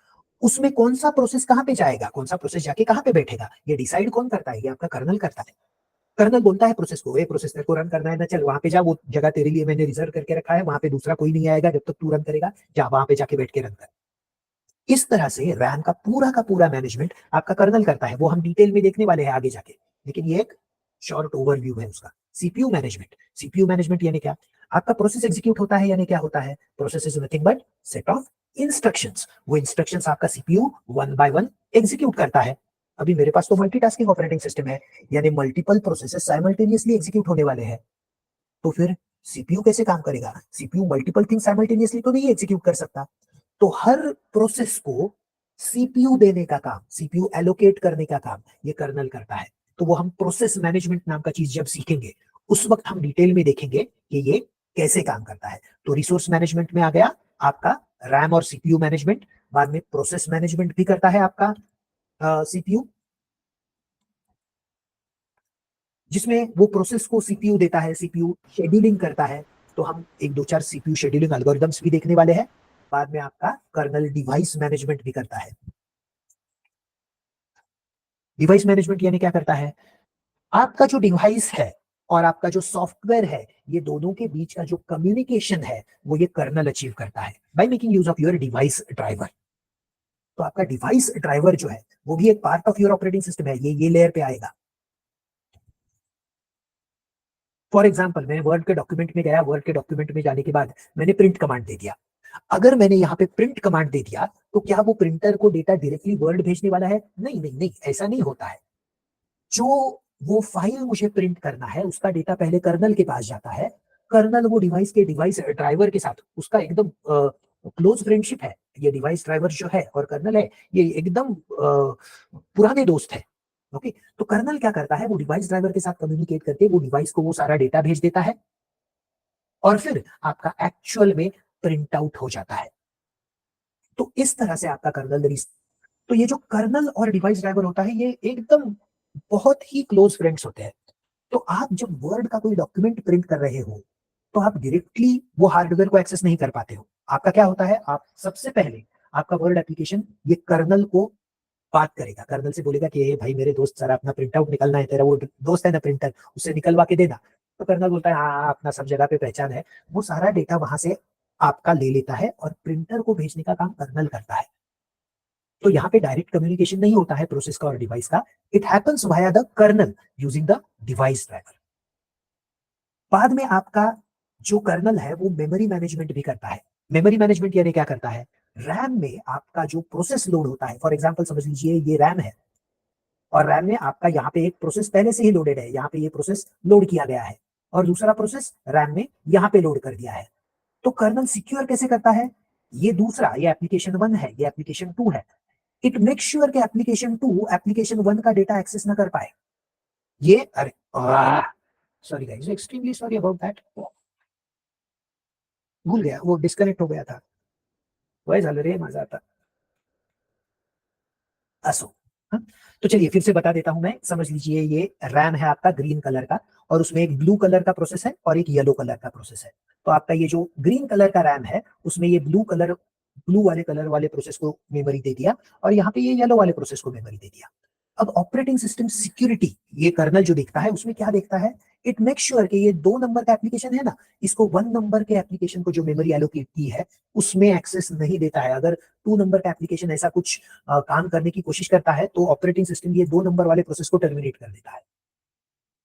उसमें कौन सा प्रोसेस कहाँ पे जाएगा, कौन सा प्रोसेस जाके कहाँ पे बैठेगा, ये डिसाइड कौन करता है? ये आपका कर्नल करता है। कर्नल बोलता है प्रोसेस को, ए प्रोसेस तेरे को रन करना है ना, चल वहां पे जा, वो जगह तेरे लिए मैंने रिजर्व करके रखा है, वहां पे दूसरा कोई नहीं आएगा जब तक तू रन करेगा, जा वहां पे जाके बैठ के रन कर। इस तरह से रैम का पूरा मैनेजमेंट आपका कर्नल करता है। वो हम डिटेल में देखने वाले हैं आगे जाके, लेकिन ये एक शॉर्ट ओवरव्यू है उसका। CPU management. सीपीयू मैनेजमेंट यानी क्या? आपका प्रोसेस एग्जीक्यूट होता है यानी क्या होता है? Process is nothing but set of instructions. वो इंस्ट्रक्शंस आपका CPU one by one execute करता है। अभी मेरे पास तो मल्टीटास्किंग ऑपरेटिंग सिस्टम है, यानी मल्टीपल प्रोसेसेस साइमल्टेनियसली एग्जीक्यूट होने वाले हैं। तो फिर सीपीयू कैसे काम करेगा? सीपीयू मल्टीपल थिंग साइमल्टेनियसली तो नहीं एग्जीक्यूट कर सकता। तो हर प्रोसेस को सीपीयू देने का काम, सीपीयू एलोकेट करने का काम ये कर्नल करता है। तो वो हम प्रोसेस मैनेजमेंट नाम का चीज जब सीखेंगे, उस वक्त हम डिटेल में देखेंगे कि ये कैसे काम करता है। तो रिसोर्स मैनेजमेंट में आ गया आपका रैम और सीपीयू मैनेजमेंट। बाद में प्रोसेस मैनेजमेंट भी करता है आपका सीपीयू, जिसमें वो प्रोसेस को सीपीयू देता है, सीपीयू शेड्यूलिंग करता है। तो हम एक दो चार सीपीयू शेड्यूलिंग एल्गोरिदम्स भी देखने वाले हैं। बाद में आपका कर्नल डिवाइस मैनेजमेंट भी करता है। डिवाइस मैनेजमेंट यानी क्या करता है? आपका जो डिवाइस है और आपका जो सॉफ्टवेयर है, ये दोनों के बीच का जो कम्युनिकेशन है, वो ये कर्नल अचीव करता है by making use of your device driver. तो आपका डिवाइस ड्राइवर जो है वो भी एक part of your operating system है, ये लेयर पे आएगा। फॉर एग्जाम्पल, मैं वर्ड के डॉक्यूमेंट में गया, वर्ड के डॉक्यूमेंट में जाने के बाद मैंने प्रिंट कमांड दे दिया। अगर मैंने यहाँ पे प्रिंट कमांड दे दिया तो क्या वो प्रिंटर को डेटा डायरेक्टली वर्ड भेजने वाला है? नहीं नहीं नहीं, ऐसा नहीं होता है। जो वो फाइल मुझे प्रिंट करना है उसका डेटा पहले कर्नल के पास जाता है। कर्नल वो डिवाइस के डिवाइस ड्राइवर के साथ उसका एकदम क्लोज फ्रेंडशिप है। ये डिवाइस ड्राइवर जो है और कर्नल है, ये एकदम पुराने दोस्त है। ओके, तो कर्नल क्या करता है? वो डिवाइस ड्राइवर के साथ कम्युनिकेट करके वो डिवाइस को वो सारा डेटा भेज देता है, और फिर आपका एक्चुअल में प्रिंट आउट हो जाता है। तो इस तरह से आपका कर्नल। तो ये जो कर्नल और डिवाइस ड्राइवर होता है, ये एकदम बहुत ही क्लोज फ्रेंड्स होते हैं। तो आप जब वर्ड का कोई डॉक्यूमेंट प्रिंट कर रहे हो तो आप डायरेक्टली वो हार्डवेयर को एक्सेस नहीं कर पाते हो। आपका क्या होता है? आप सबसे पहले आपका वर्ड एप्लीकेशन ये कर्नल को बात करेगा, कर्नल से बोलेगा कि ये भाई मेरे दोस्त, सारा अपना प्रिंट आउट निकलना है, तेरा वो दोस्त है ना प्रिंटर, उससे निकलवा के देना। तो कर्नल बोलता है हाँ अपना सब जगह पे पहचान है, वो सारा डेटा वहां से आपका ले लेता है और प्रिंटर को भेजने का काम कर्नल करता है। तो यहाँ पे डायरेक्ट कम्युनिकेशन नहीं होता है प्रोसेस का और डिवाइस का, it happens via the kernel using the device driver. बाद में आपका जो कर्नल है वो मेमोरी मैनेजमेंट भी करता है। मेमोरी मैनेजमेंट यानी क्या करता है, रैम में आपका जो प्रोसेस लोड होता है, फॉर एग्जांपल समझ लीजिए ये रैम है और रैम में आपका यहाँ पे एक प्रोसेस पहले से ही लोडेड है, यहाँ पे ये प्रोसेस लोड किया गया है और दूसरा प्रोसेस रैम में यहाँ पे लोड कर दिया है। तो कर्नल सिक्योर कैसे करता है, ये दूसरा, ये एप्लीकेशन 1 है, ये एप्लीकेशन 2 है, इट मेक श्योर कि एप्लीकेशन 2 एप्लीकेशन 1 का डेटा एक्सेस ना कर पाए। ये अरे sorry guys, extremely sorry about that, भूल गया, वो डिस्कनेक्ट हो गया था, वही झालं रे माझा आता असो। हाँ? तो चलिए फिर से बता देता हूं मैं, समझ लीजिए ये रैम है आपका ग्रीन कलर का और उसमें एक ब्लू कलर का प्रोसेस है और एक येलो कलर का प्रोसेस है। तो आपका ये जो ग्रीन कलर का रैम है उसमें ये ब्लू वाले कलर वाले प्रोसेस को मेमोरी दे दिया और यहाँ पे ये येलो वाले प्रोसेस को मेमोरी दे दिया। अब ऑपरेटिंग सिस्टम सिक्योरिटी, ये कर्नल जो देखता है उसमें क्या देखता है, इट मेक श्योर कि ये 2 नंबर का एप्लीकेशन है ना, इसको 1 नंबर के एप्लीकेशन को जो मेमोरी एलोकेट की है उसमें एक्सेस नहीं देता है। अगर 2 नंबर का एप्लीकेशन ऐसा कुछ काम करने की कोशिश करता है तो ऑपरेटिंग सिस्टम ये 2 नंबर वाले प्रोसेस को टर्मिनेट कर देता है।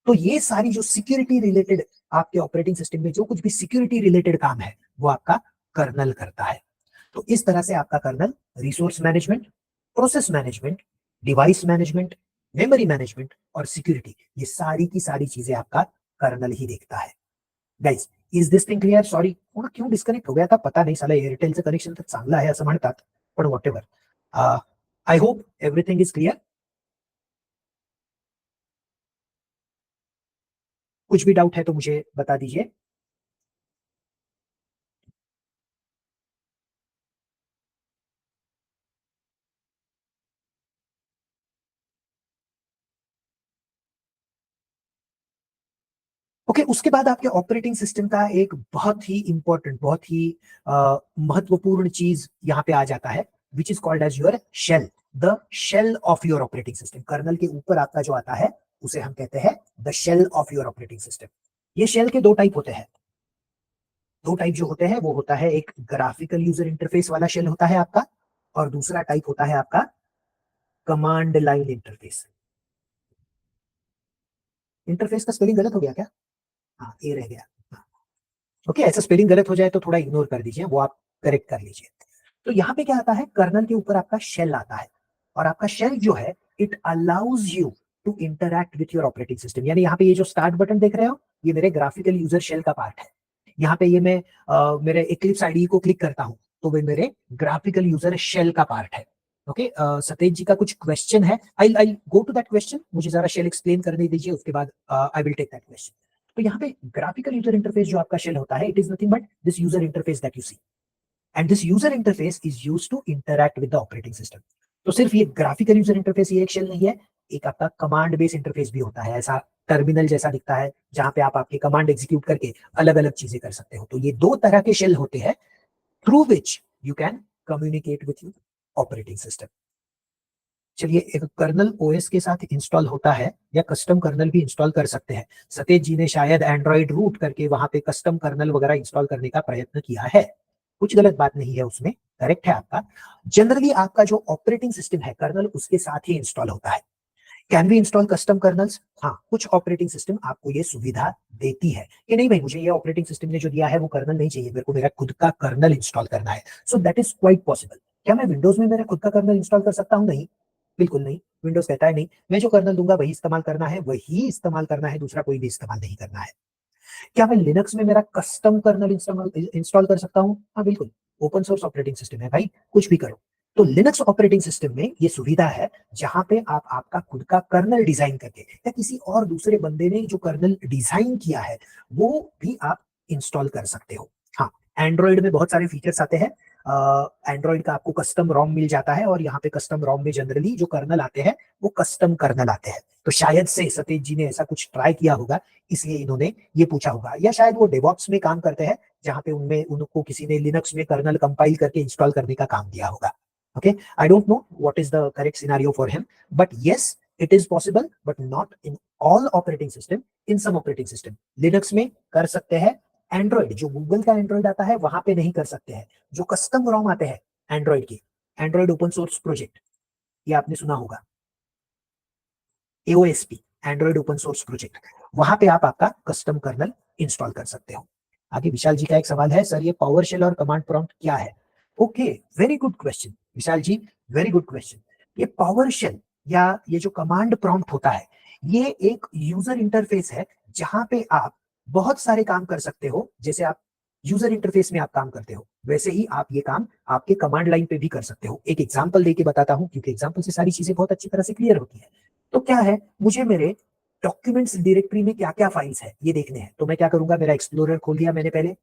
तो ये सारी जो सिक्योरिटी रिलेटेड आपके ऑपरेटिंग सिस्टम में जो कुछ भी सिक्योरिटी रिलेटेड काम है वो आपका कर्नल करता है। तो इस तरह से आपका kernel resource management, process management, device management, memory management और सिक्योरिटी, ये सारी की सारी चीजें आपका कर्नल ही देखता है। Guys, is this thing clear? Sorry थोड़ा क्यों डिस्कनेक्ट हो गया था पता नहीं, साला एयरटेलचं कनेक्शन तर चांगलं आहे असं म्हणतात, पण whatever, I hope everything is clear. कुछ भी डाउट है तो मुझे बता दीजिए। ओके उसके बाद आपके ऑपरेटिंग सिस्टम का एक बहुत ही इंपॉर्टेंट, बहुत ही महत्वपूर्ण चीज यहाँ पे आ जाता है, which is called as your shell, the shell of your operating system. Kernel के ऊपर आपका जो आता है उसे हम कहते हैं the shell of your operating system. ये शेल के 2 टाइप होते हैं। 2 टाइप जो होते हैं वो होता है, एक ग्राफिकल यूजर इंटरफेस वाला शेल होता है आपका और दूसरा टाइप होता है आपका कमांड लाइन इंटरफेस। इंटरफेस का स्पेलिंग गलत हो गया क्या? हाँ ए रह गया। ओके ऐसा स्पेलिंग गलत हो जाए तो थोड़ा इग्नोर कर दीजिए, वो आप करेक्ट कर लीजिए। तो यहाँ पे क्या आता है, कर्नल के ऊपर आपका शेल आता है और आपका शेल जो है it allows you to interact with your operating system. यानी यहाँ पे ये जो स्टार्ट बटन देख रहे हो ये मेरे ग्राफिकल यूजर शेल का पार्ट है। यहाँ पे ये मैं मेरे इक्लिप्स आईडी को क्लिक करता हूँ तो वे मेरे ग्राफिकल यूजर शेल का पार्ट है। ओके सतेज जी का कुछ क्वेश्चन है, I I go to that question, मुझे जरा शेल एक्सप्लेन करने दीजिए उसके बाद I will take that question. तो यहाँ पे ग्राफिकल यूजर इंटरफेस जो आपका शेल होता है it is nothing but this user interface that you see and this user interface is used to interact with the operating system. तो सिर्फ ये ग्राफिकल यूजर इंटरफेस ये एक शेल नहीं है, एक आपका कमांड बेस इंटरफेस भी होता है, ऐसा टर्मिनल जैसा दिखता है जहां पे आप आपके कमांड एग्जीक्यूट करके अलग अलग चीजें कर सकते हो। तो ये 2 तरह के शेल होते हैं through which you can communicate with your operating system. चलिए एक कर्नल ओएस के साथ इंस्टॉल होता है या कस्टम कर्नल भी इंस्टॉल कर सकते हैं। सतेज जी ने शायद एंड्रॉइड रूट करके वहां पे कस्टम कर्नल वगैरह इंस्टॉल करने का प्रयत्न किया है, कुछ गलत बात नहीं है उसमें, करेक्ट है आपका। जनरली आपका जो ऑपरेटिंग सिस्टम है कर्नल उसके साथ ही इंस्टॉल होता है। Can we install custom kernels? हाँ कुछ ऑपरेटिंग सिस्टम आपको ये सुविधा देती है कि नहीं भाई मुझे ये ऑपरेटिंग सिस्टम ने जो दिया है वो कर्नल नहीं चाहिए, मेरे को मेरा खुद का कर्नल इंस्टॉल करना है। So that is quite possible. क्या मैं विंडोज में मेरा खुद का कर्नल इंस्टॉल कर सकता हूँ? नहीं, बिल्कुल नहीं। विंडोज कहता है नहीं, मैं जो कर्नल दूंगा वही इस्तेमाल करना है, वही इस्तेमाल करना है, दूसरा कोई भी इस्तेमाल नहीं करना है। क्या मैं लिनक्स में मेरा कस्टम कर्नल इंस्टॉल कर सकता हूँ? हाँ बिल्कुल, ओपन सोर्स ऑपरेटिंग सिस्टम है भाई, कुछ भी करो। तो लिनक्स ऑपरेटिंग सिस्टम में ये सुविधा है जहां पे आप आपका खुद का कर्नल डिजाइन करके या किसी और दूसरे बंदे ने जो कर्नल डिजाइन किया है वो भी आप इंस्टॉल कर सकते हो। हाँ एंड्रॉइड में बहुत सारे फीचर्स आते हैं, एंड्रॉइड का आपको कस्टम रोम मिल जाता है और यहाँ पे कस्टम रोम में जनरली जो कर्नल आते हैं वो कस्टम कर्नल आते हैं। तो शायद से सतीश जी ने ऐसा कुछ ट्राई किया होगा इसलिए इन्होंने ये पूछा होगा, या शायद वो डेवॉप्स में काम करते हैं जहां पे उनमें उनको किसी ने लिनक्स में कर्नल कंपाइल करके इंस्टॉल करने का काम दिया होगा। Okay I don't know what is the correct scenario for him, but yes it is possible but not in all operating system, in some operating system. Linux में कर सकते हैं, एंड्रॉइड जो गूगल का एंड्रॉइड आता है वहां पे नहीं कर सकते हैं। जो कस्टम रोम आते हैं एंड्रॉइड के, एंड्रॉइड ओपन सोर्स प्रोजेक्ट, ये आपने सुना होगा, AOSP, Android open source project, वहां पे आप आपका कस्टम कर्नल इंस्टॉल कर सकते हो। आगे विशाल जी का एक सवाल है, सर ये पावर शेल और कमांड प्रॉम्प्ट क्या है? ओके, वेरी गुड क्वेश्चन विशाल जी, वेरी गुड क्वेश्चन। ये पावर शेल या ये जो कमांड प्रॉम्प्ट होता है, ये एक यूजर इंटरफेस है जहां पे आप बहुत सारे काम कर सकते हो। जैसे आप यूजर इंटरफेस में आप काम करते हो, वैसे ही आप ये काम आपके कमांड लाइन पे भी कर सकते हो। एक एग्जांपल देके बताता हूं, क्योंकि एग्जांपल से सारी चीजें बहुत अच्छी तरह से क्लियर होती है। तो क्या है, मुझे मेरे डॉक्यूमेंट्स डायरेक्टरी में क्या क्या फाइल्स है ये देखने हैं। तो मैं क्या करूंगा, मेरा एक्सप्लोरर खोल दिया मैंने पहले,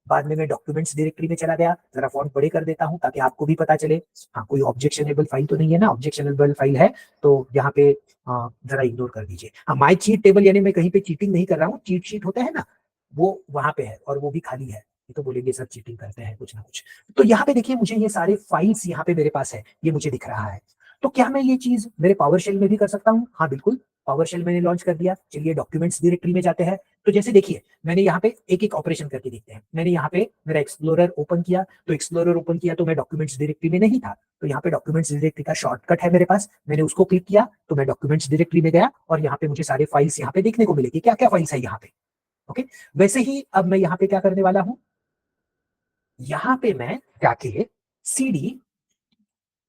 बाद में मैं डॉक्यूमेंट्स डायरेक्टरी में चला गया, जरा फॉन्ट बड़े कर देता हूं ताकि आपको भी पता चले। हाँ, कोई ऑब्जेक्शनेबल फाइल तो नहीं है ना? ऑब्जेक्शनेबल फाइल है तो यहाँ पे जरा इग्नोर कर दीजिए। हाँ, माई चीट टेबल, यानी मैं कहीं पे चीटिंग नहीं कर रहा हूँ, चीट शीट होता है ना, वो वहां पे है और वो भी खाली है। ये तो बोलेंगे सर चीटिंग करते हैं कुछ ना कुछ। तो यहाँ पे देखिए, मुझे ये सारे फाइल्स यहाँ पे मेरे पास है, ये मुझे दिख रहा है। तो क्या मैं ये चीज मेरे पावर शेल में भी कर सकता हूँ? हाँ बिल्कुल, पावर शेल मैंने लॉन्च कर दिया। चलिए डॉक्यूमेंट्स डायरेक्टरी में जाते हैं। तो जैसे देखिए, मैंने यहाँ पे एक एक ऑपरेशन करके देखते हैं। मैंने यहाँ पे मेरा एक्सप्लोरर ओपन किया, तो एक्सप्लोरर ओपन किया तो मैं डॉक्यूमेंट्स डायरेक्टरी में नहीं था, तो यहाँ पे डॉक्यूमेंट्स डायरेक्टरी का शॉर्टकट है मेरे पास, मैंने उसको क्लिक किया तो मैं डॉक्यूमेंट्स डायरेक्टरी में गया और यहाँ पे मुझे सारे फाइल्स यहाँ पे देखने को मिले कि क्या क्या फाइल्स है यहाँ पे। ओके, वैसे ही अब मैं यहाँ पे क्या करने वाला हूँ, यहाँ पे मैं जाके सीडी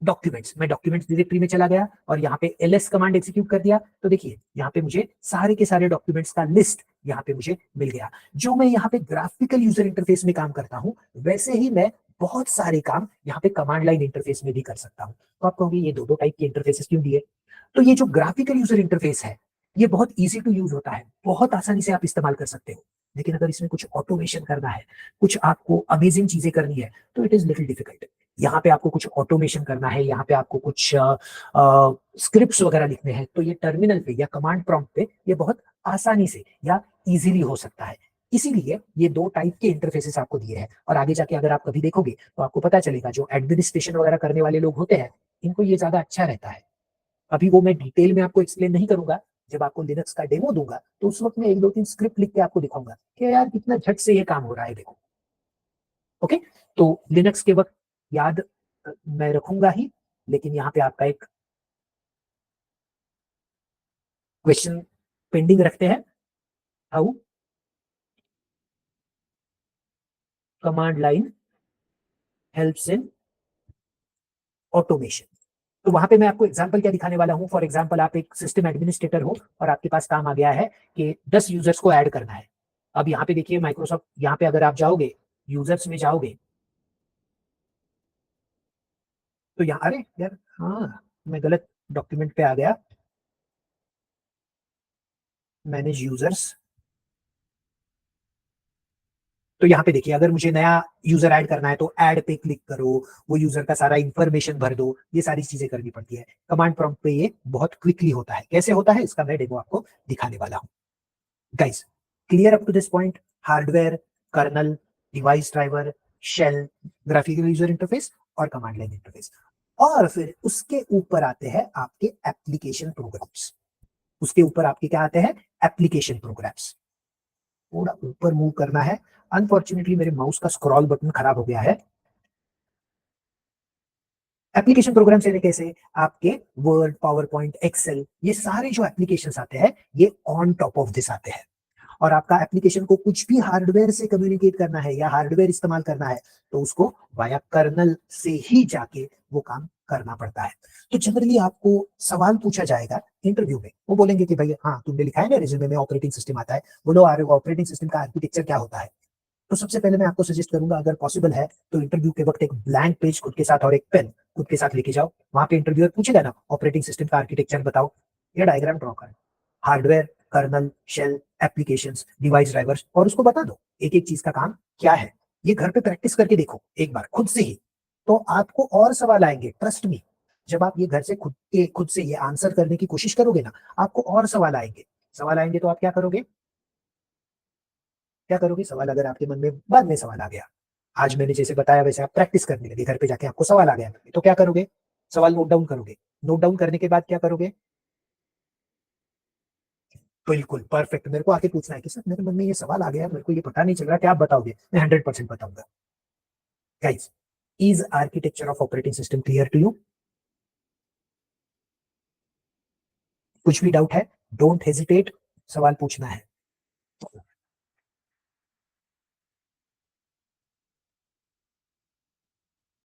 डॉक्यूमेंट्स, मैं डॉक्यूमेंट्स डायरेक्टरी में चला गया और यहाँ पे ls कमांड एग्जीक्यूट कर दिया। तो देखिए यहाँ पे मुझे सारे के सारे डॉक्यूमेंट्स का लिस्ट यहाँ पे मुझे मिल गया। जो मैं यहाँ पे ग्राफिकल यूजर इंटरफेस में काम करता हूँ, वैसे ही मैं बहुत सारे काम यहाँ पे कमांड लाइन इंटरफेस में भी कर सकता हूँ। तो आप कहोगे ये दो दो टाइप के इंटरफेसेस क्यों दिए? तो ये जो ग्राफिकल यूजर इंटरफेस है, ये बहुत इजी टू यूज होता है, बहुत आसानी से आप इस्तेमाल कर सकते हो। लेकिन अगर इसमें कुछ ऑटोमेशन करना है, कुछ आपको अमेजिंग चीजें करनी है, तो इट इज लिटिल डिफिकल्ट। यहाँ पे आपको कुछ ऑटोमेशन करना है, यहाँ पे आपको कुछ स्क्रिप्ट्स वगैरह लिखने हैं, तो ये टर्मिनल पे या कमांड प्रॉम्प्ट पे ये बहुत आसानी से या इजीली हो सकता है। इसीलिए ये दो टाइप के इंटरफेसेस आपको दिए हैं। और आगे जाके अगर आप कभी देखोगे तो आपको पता चलेगा, जो एडमिनिस्ट्रेशन वगैरह करने वाले लोग होते हैं, इनको ये ज्यादा अच्छा रहता है। अभी वो मैं डिटेल में आपको एक्सप्लेन नहीं करूंगा, जब आपको लिनक्स का डेमो दूंगा तो उस वक्त मैं एक दो तीन स्क्रिप्ट लिख के आपको दिखाऊंगा कि यार कितना झट से ये काम हो रहा है, देखो। ओके, तो लिनक्स के वक्त याद मैं रखूंगा ही, लेकिन यहाँ पे आपका एक क्वेश्चन पेंडिंग रखते हैं, how command line helps in automation. तो वहां पे मैं आपको एग्जांपल क्या दिखाने वाला हूं। फॉर एग्जांपल, आप एक सिस्टम एडमिनिस्ट्रेटर हो और आपके पास काम आ गया है कि 10 यूजर्स को ऐड करना है। अब यहाँ पे देखिए माइक्रोसॉफ्ट, यहाँ पे अगर आप जाओगे यूजर्स में जाओगे, तो यहाँ, अरे यार हाँ, मैं गलत डॉक्यूमेंट पे आ गया, मैनेज यूजर्स। तो यहाँ पे देखिए, अगर मुझे नया यूजर ऐड करना है तो ऐड पे क्लिक करो, वो यूजर का सारा इंफॉर्मेशन भर दो, ये सारी चीजें करनी पड़ती है। कमांड प्रॉम्प्ट पे ये बहुत क्विकली होता है। कैसे होता है इसका मैं डेमो आपको दिखाने वाला हूँ। Guys, clear up to this point? Hardware, kernel, device driver, shell, graphical user interface और कमांड लाइन इंटरफेस। और फिर उसके ऊपर आते हैं आपके एप्लीकेशन प्रोग्राम्स। उसके ऊपर आपके क्या आते हैं? Application programs. थोड़ा ऊपर मूव करना है, अनफॉर्चुनेटली मेरे माउस का स्क्रॉल बटन खराब हो गया है। एप्लीकेशन प्रोग्राम से कैसे, आपके वर्ड, पावर पॉइंट, एक्सेल, ये सारे जो एप्लीकेशंस आते हैं, ये ऑन टॉप ऑफ दिस आते हैं। और आपका एप्लीकेशन को कुछ भी हार्डवेयर से कम्युनिकेट करना है या हार्डवेयर इस्तेमाल करना है, तो उसको वाया कर्नल से ही जाके वो काम करना पड़ता है। तो जनरली आपको सवाल पूछा जाएगा इंटरव्यू में, वो बोलेंगे कि भाई हाँ तुमने लिखा है ना रिज्यूमे में ऑपरेटिंग सिस्टम आता है, बोलो ऑपरेटिंग सिस्टम का आर्किटेक्चर क्या होता है। तो सबसे पहले मैं आपको सजेस्ट करूंगा, अगर पॉसिबल है तो इंटरव्यू के वक्त एक ब्लैंक पेज खुद के साथ और एक पेन खुद के साथ लेके जाओ। वहां पे इंटरव्यूअर पूछेगा ना ऑपरेटिंग सिस्टम का आर्किटेक्चर बताओ, ये डायग्राम ड्रॉ कर, hardware, kernel, shell, applications, device drivers, और उसको बता दो एक एक चीज का काम क्या है। ये घर पे प्रैक्टिस करके देखो एक बार खुद से ही, तो आपको और सवाल आएंगे, ट्रस्ट मी। जब आप ये घर से खुद से ये आंसर करने की कोशिश करोगे ना, आपको और सवाल आएंगे। सवाल आएंगे तो आप क्या करोगे? क्या करोगे? सवाल अगर आपके मन में बाद में सवाल आ गया, आज मैंने जैसे बताया वैसे आप प्रैक्टिस करने लगे, घर पे जाके आपको सवाल आ गया, तो क्या करोगे? सवाल नोट डाउन करोगे। नोट डाउन करने के बाद क्या करोगे? बिल्कुल परफेक्ट। मेरे को आके पूछना है कि सर मेरे मन में ये सवाल आ गया, मेरे को ये पता नहीं चल रहा, क्या आप बताओगे? मैं 100% बताऊंगा। Guys, is architecture of operating system clear to you? कुछ भी डाउट है, डोंट हेजिटेट, सवाल पूछना है।